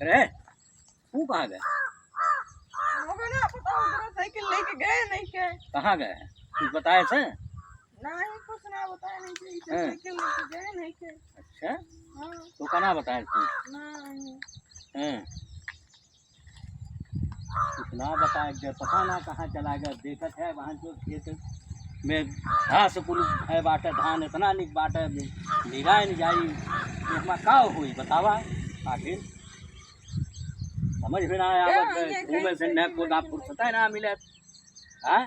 अरे तू कहाँ गए? ना पता उधर साइकिल लेके गए नहीं के। कहाँ गए? कुछ बताए थे? नहीं कुछ ना बताया नहीं के। इधर साइकिल लेके गए नहीं के। अच्छा हाँ तो कहना बताए तू? नहीं कुछ ना बताए गए, पता ना कहाँ चला गया। देखत है वहाँ जो खेत में घास कुल है बाटे, धान इतना निक बाटे निगाह नहीं जाई। इसमें का हुई बतावा आखिर समझ में ना आवत। घूमे से न को ना फुर्सत ना मिले, हाँ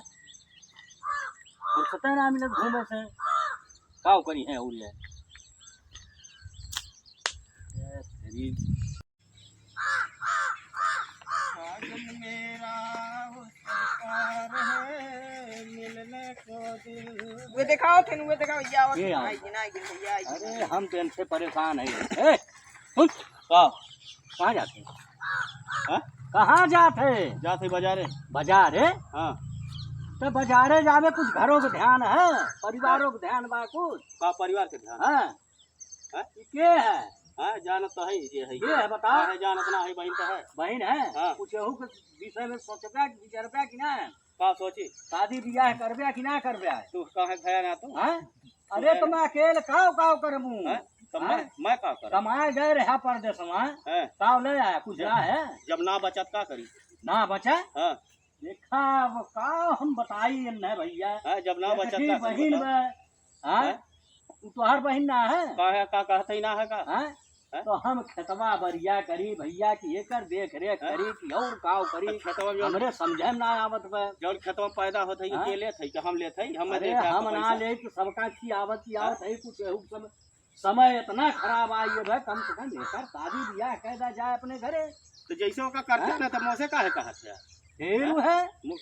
फुर्सत ना मिले घूमे से। का करी है उल्ले वे दिखाओ थे वे दिखाओ ये आओ। भैया। अरे हम तो इनसे परेशान है। कहाँ जाते हैं? हाँ? कहाँ जाते? जाते बाजारे। बाजार है? हाँ तो बाजारे जावे कुछ घरों का ध्यान है, परिवारों का ध्यान बा कुछ? का परिवार के ध्यान? हाँ हाँ? के है? हाँ जानत तो है ये है। ये है बताओ। है जानत ना है बहन तो है। बहन है? हाँ। कुछ एहू के विषय में सोचबे कि विचारबे कि ना? का सोची शादी ब्याह करबे कि ना करबे? तू कहे भया ना तू? हाँ? अरे तो मैं अकेले काव काव करमू? हाँ? तो हाँ? मैं का कर? कमाए गए रहा परदेश में, हाँ? काव ले आया कुछ ना है? जब ना बचत का करी? ना बचा? हाँ देखा वो का हम बताई न भैया। हाँ जब ना बचत का करी बहन बताओ। हाँ तू तो हर बहन ना है? का है का कहते ही ना है का? हाँ? तो हम खेतवा बरिया करी भैया की एकर देख रेख करी कि और काव करी, खेतवा में हमरे समझे में ना आवत बा। जब खेतवा पैदा होते हाँ? ये लेत है कि हम लेत है? हम अरे देखे हम ना ले कि सबका की आवत है कुछ एहू समय इतना खराब आई है कम से कम एकर शादी ब्याह कैदा जाए अपने घरे। तो जैसे ओका करते ना तो मोसे काहे कहत है? हेरू है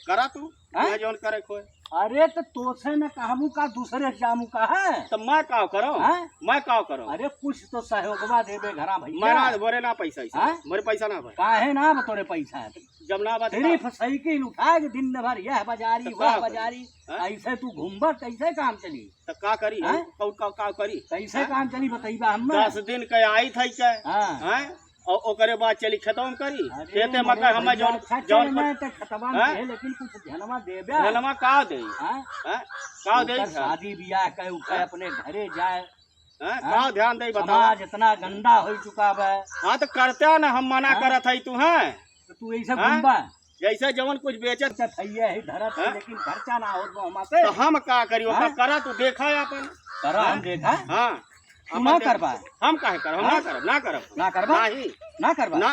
करा तू हाँ? जौन करे खोए। अरे तो तोसे न कहमू का दूसरे जामू का है तो मैं का करो? हाँ? मैं का करो? अरे कुछ तो सहयोगवा देबे घरा भैया। मैं ना बोरे ना पैसा ऐसा हाँ? मेरे पैसा ना भाई। काहे ना तोरे पैसा है? जब ना बात सिर्फ साइकिल उठा के दिन भर यह बाजारी तो वह का बाजारी, हाँ? ऐसे तू घूमबा कैसे काम चली? तो का करी हाँ? का करी? कैसे काम चली बताइबा हम? 10 दिन के आई थी के हाँ हैं और ओकरे बाद चली खत्म करी अरे खेते मोरे मका हम भैया, जौन अच्छा जौन चल मैं तो खतवा में हाँ? है, लेकिन कुछ ध्यानमा देबे। धनमा का दे हाँ? हैं का दे ओकर शादी ब्याह के उठे अपने घरे जाए, हैं का ध्यान दे बता। समाज इतना गंदा हो चुका बा। हां तो करते ना हम मना हाँ? करत है तू हैं तो तू ऐसे हाँ? घूमबा जैसे जवन कुछ बेचत थैया है धरत है, हाँ? लेकिन खर्चा ना हो हमारे। तो हम का करी ओका हाँ? करा तू देखा अपन करा हम देखा हां तू ना करबा। हम काहे कर? हम हाँ? ना करब ना करबा नहीं ना करबा ना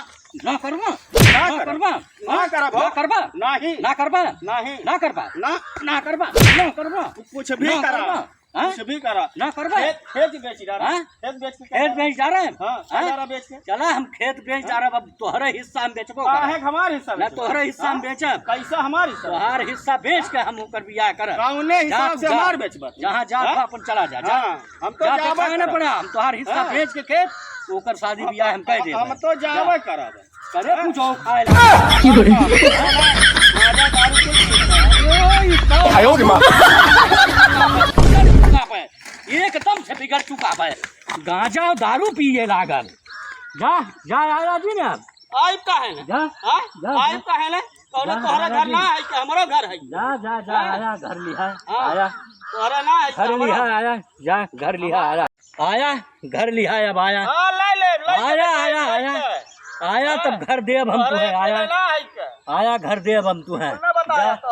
ना करबा ना ना करब। करबा ना करब ना करबा नहीं ना करबा नहीं ना करबा ना ना करबा ना करबा कुछ भी ना करा करबा। हाँ? कुछ भी करा ना करबा। खेत बेच डाला हाँ? खेत बेच के खेत बेच जा रहे हैं। हाँ हाँ? डाला बेच के चला हम खेत बेच जा रहे, अब तोहरे हिस्सा हम बेचबो काहे हमार हिस्सा ना बेचबा? तोहरे हिस्सा हम बेचब। कैसा हमार हिस्सा? तोहार हिस्सा बेच के हम ओकर बियाह करब। कौने हिसाब से जा, हमार बेचबा? जहाँ जा हाँ? अपन चला जा जा हाँ, हम तो जा जाबे खाए ना करब। पड़ा, हम तोहार हिस्सा हाँ? बेच के खेत ओकर शादी ब्याह हम कह हम देब। तो जाबे करब। करे कुछ और खाए ला। एकदम से बिगड़ चुका है, गांजा और दारू पिए लागल। जा जा आया जी ना आइब काहे ना? जा हाँ? जा, आइब काहे ना? कौनो जा, तोहरा जा, घर ना है कि हमरो घर है? जा जा जा आया घर लिहा हाँ। आया तोहरा ना है कि घर हमरो? लिहा आया जा घर लिहा आया आया घर लिहा अब आया हाँ, ले आया आया आया आया तब घर देव हम तुम्हें आया ना है क्या? आया घर देव हम तुम्हें ना बताया जा। तो।